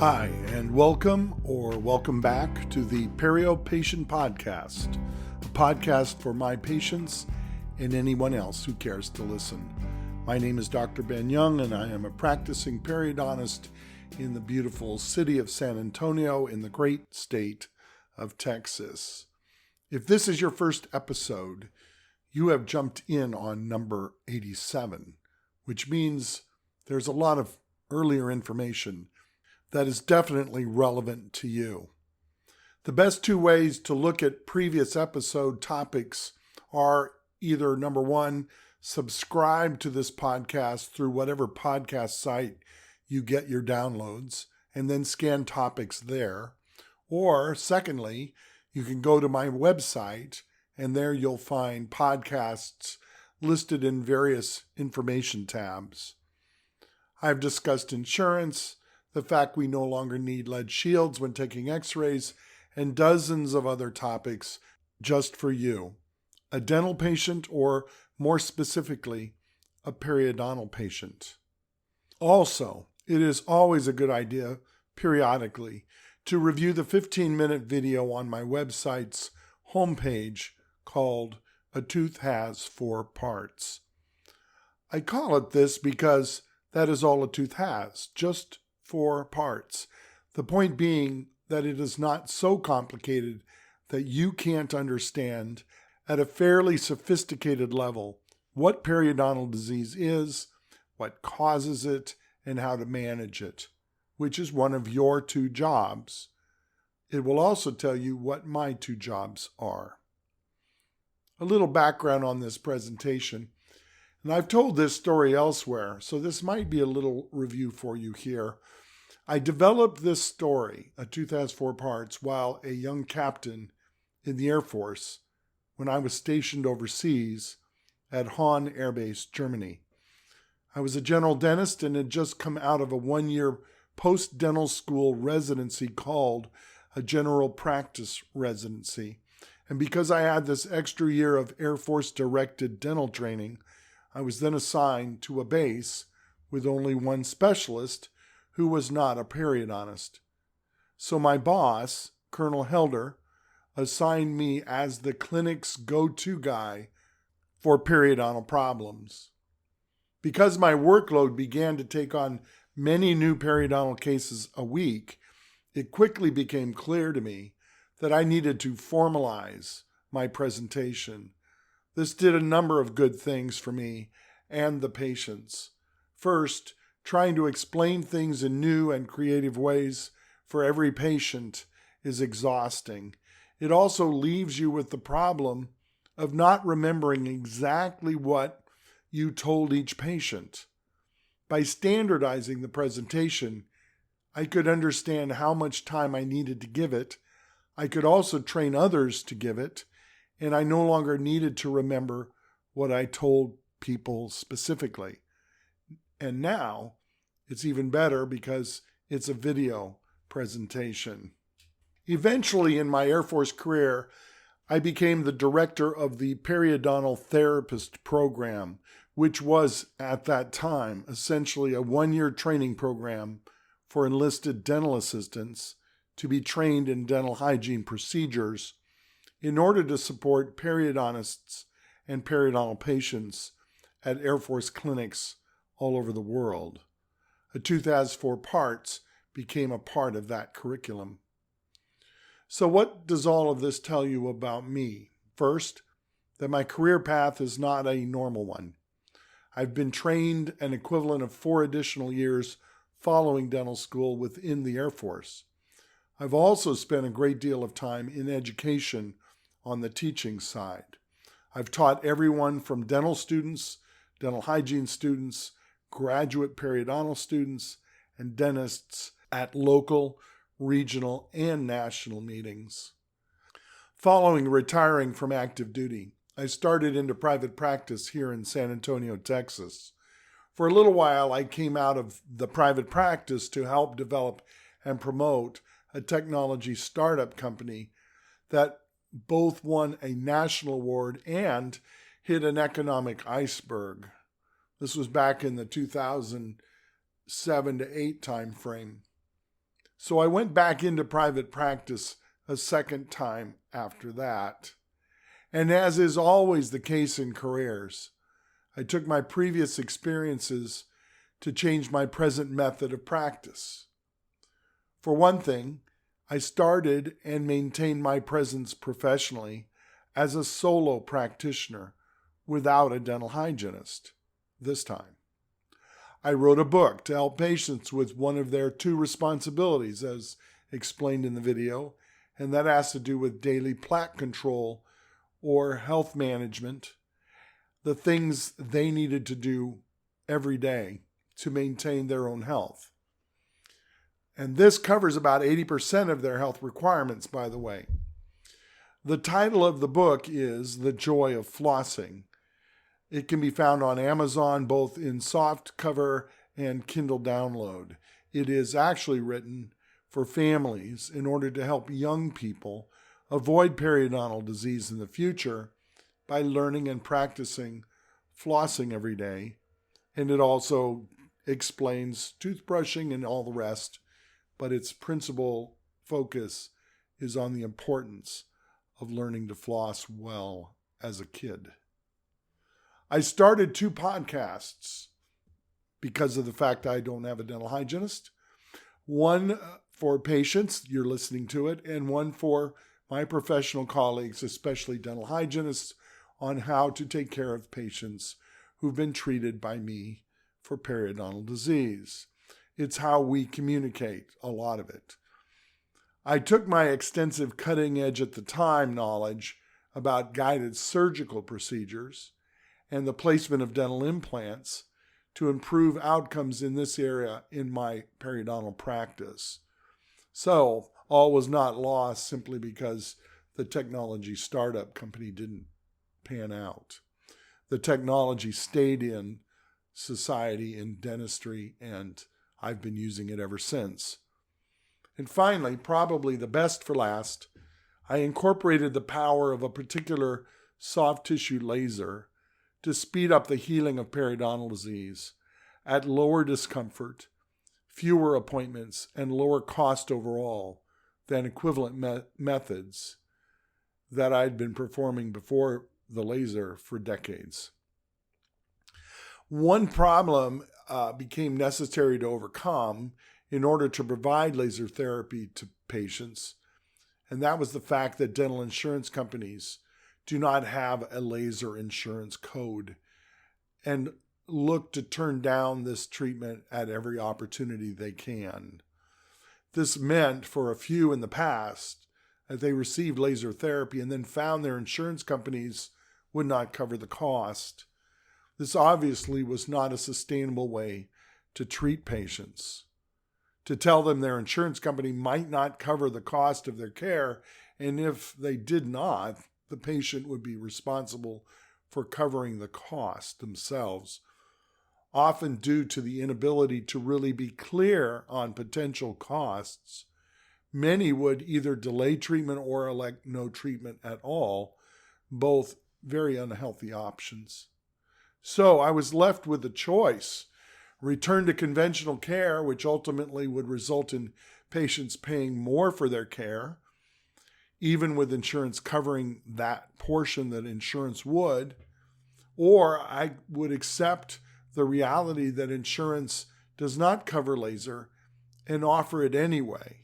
Hi, and welcome back to the Perio Patient Podcast, a podcast for my patients and anyone else who cares to listen. My name is Dr. Ben Young, and I am a practicing periodontist in the beautiful city of San Antonio in the great state of Texas. If this is your first episode, you have jumped in on number 87, which means there's a lot of earlier information that is definitely relevant to you. The best two ways to look at previous episode topics are either number one, subscribe to this podcast through whatever podcast site you get your downloads and then scan topics there. Or secondly, you can go to my website and there you'll find podcasts listed in various information tabs. I've discussed insurance, the fact we no longer need lead shields when taking x-rays, and dozens of other topics just for you, a dental patient, or more specifically, a periodontal patient. Also, it is always a good idea, periodically, to review the 15-minute video on my website's homepage called A Tooth Has 4 Parts. I call it this because that is all a tooth has, just 4 parts. The point being that it is not so complicated that you can't understand at a fairly sophisticated level what periodontal disease is, what causes it, and how to manage it, which is one of your 2 jobs. It will also tell you what my 2 jobs are. A little background on this presentation, and I've told this story elsewhere, so this might be a little review for you here. I developed this story, A Tooth Has 4 Parts, while a young captain in the Air Force when I was stationed overseas at Hahn Air Base, Germany. I was a general dentist and had just come out of a 1-year post-dental school residency called a general practice residency. And because I had this extra year of Air Force-directed dental training, I was then assigned to a base with only one specialist who was not a periodontist. So my boss, Colonel Helder, assigned me as the clinic's go-to guy for periodontal problems. Because my workload began to take on many new periodontal cases a week, it quickly became clear to me that I needed to formalize my presentation. This did a number of good things for me and the patients. First, trying to explain things in new and creative ways for every patient is exhausting. It also leaves you with the problem of not remembering exactly what you told each patient. By standardizing the presentation, I could understand how much time I needed to give it. I could also train others to give it, and I no longer needed to remember what I told people specifically. And now, it's even better because it's a video presentation. Eventually, in my Air Force career, I became the director of the Periodontal Therapist Program, which was, at that time, essentially a 1-year training program for enlisted dental assistants to be trained in dental hygiene procedures in order to support periodontists and periodontal patients at Air Force clinics all over the world. A Tooth Has 4 Parts became a part of that curriculum. So what does all of this tell you about me? First, that my career path is not a normal one. I've been trained an equivalent of 4 additional years following dental school within the Air Force. I've also spent a great deal of time in education on the teaching side. I've taught everyone from dental students, dental hygiene students, graduate periodontal students, and dentists at local, regional, and national meetings. Following retiring from active duty, I started into private practice here in San Antonio, Texas. For a little while, I came out of the private practice to help develop and promote a technology startup company that both won a national award and hit an economic iceberg. This was back in the 2007 to 8 time frame. So I went back into private practice a second time after that. And as is always the case in careers, I took my previous experiences to change my present method of practice. For one thing, I started and maintained my presence professionally as a solo practitioner without a dental hygienist this time. I wrote a book to help patients with one of their two responsibilities, as explained in the video, and that has to do with daily plaque control or health management, the things they needed to do every day to maintain their own health. And this covers about 80% of their health requirements, by the way. The title of the book is The Joy of Flossing. It can be found on Amazon, both in soft cover and Kindle download. It is actually written for families in order to help young people avoid periodontal disease in the future by learning and practicing flossing every day. And it also explains toothbrushing and all the rest, but its principal focus is on the importance of learning to floss well as a kid. I started 2 podcasts because of the fact I don't have a dental hygienist. One for patients, you're listening to it, and one for my professional colleagues, especially dental hygienists, on how to take care of patients who've been treated by me for periodontal disease. It's how we communicate, a lot of it. I took my extensive cutting edge at the time knowledge about guided surgical procedures and the placement of dental implants to improve outcomes in this area in my periodontal practice. So all was not lost simply because the technology startup company didn't pan out. The technology stayed in society, in dentistry, and I've been using it ever since. And finally, probably the best for last, I incorporated the power of a particular soft tissue laser to speed up the healing of periodontal disease at lower discomfort, fewer appointments, and lower cost overall than equivalent methods that I'd been performing before the laser for decades. One problem became necessary to overcome in order to provide laser therapy to patients, and that was the fact that dental insurance companies do not have a laser insurance code and look to turn down this treatment at every opportunity they can. This meant for a few in the past that they received laser therapy and then found their insurance companies would not cover the cost. This obviously was not a sustainable way to treat patients. To tell them their insurance company might not cover the cost of their care, and if they did not, the patient would be responsible for covering the cost themselves, often due to the inability to really be clear on potential costs. Many would either delay treatment or elect no treatment at all, both very unhealthy options. So I was left with a choice: return to conventional care, which ultimately would result in patients paying more for their care, even with insurance covering that portion that insurance would, or I would accept the reality that insurance does not cover laser and offer it anyway.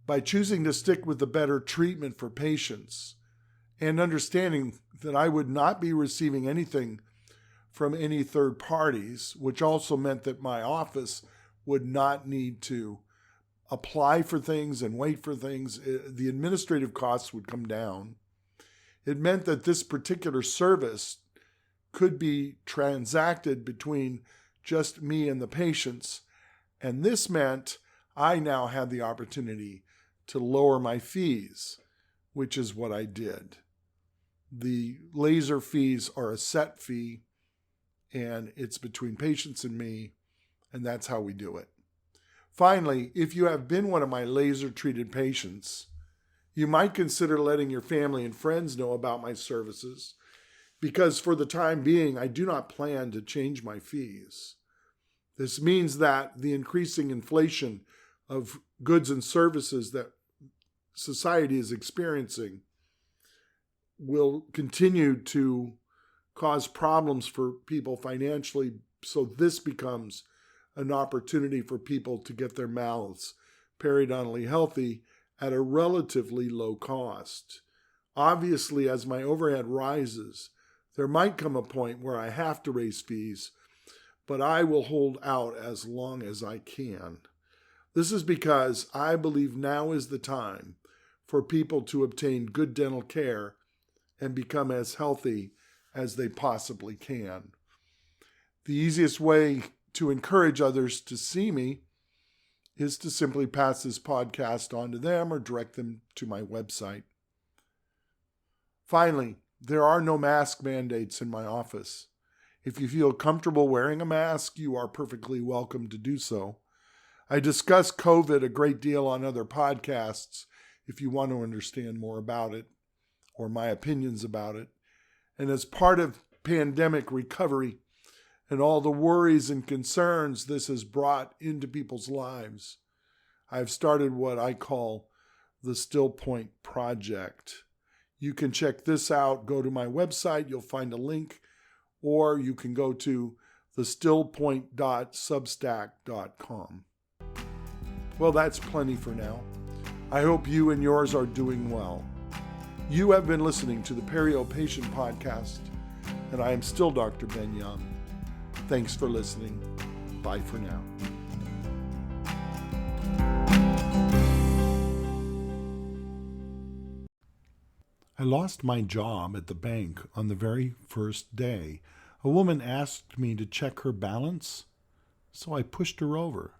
By choosing to stick with the better treatment for patients and understanding that I would not be receiving anything from any third parties, which also meant that my office would not need to apply for things and wait for things. The administrative costs would come down. It meant that this particular service could be transacted between just me and the patients, and this meant I now had the opportunity to lower my fees, which is what I did. The laser fees are a set fee, and it's between patients and me, and that's how we do it. Finally, if you have been one of my laser-treated patients, you might consider letting your family and friends know about my services, because for the time being, I do not plan to change my fees. This means that the increasing inflation of goods and services that society is experiencing will continue to cause problems for people financially. So this becomes an opportunity for people to get their mouths periodontally healthy at a relatively low cost. Obviously, as my overhead rises, there might come a point where I have to raise fees, but I will hold out as long as I can. This is because I believe now is the time for people to obtain good dental care and become as healthy as they possibly can. The easiest way to encourage others to see me is to simply pass this podcast on to them or direct them to my website. Finally, there are no mask mandates in my office. If you feel comfortable wearing a mask, you are perfectly welcome to do so. I discuss COVID a great deal on other podcasts if you want to understand more about it or my opinions about it. And as part of pandemic recovery and all the worries and concerns this has brought into people's lives, I've started what I call the Still Point Project. You can check this out. Go to my website. You'll find a link. Or you can go to thestillpoint.substack.com. Well, that's plenty for now. I hope you and yours are doing well. You have been listening to the Perio Patient Podcast, and I am still Dr. Ben Young. Thanks for listening. Bye for now. I lost my job at the bank on the very first day. A woman asked me to check her balance, so I pushed her over.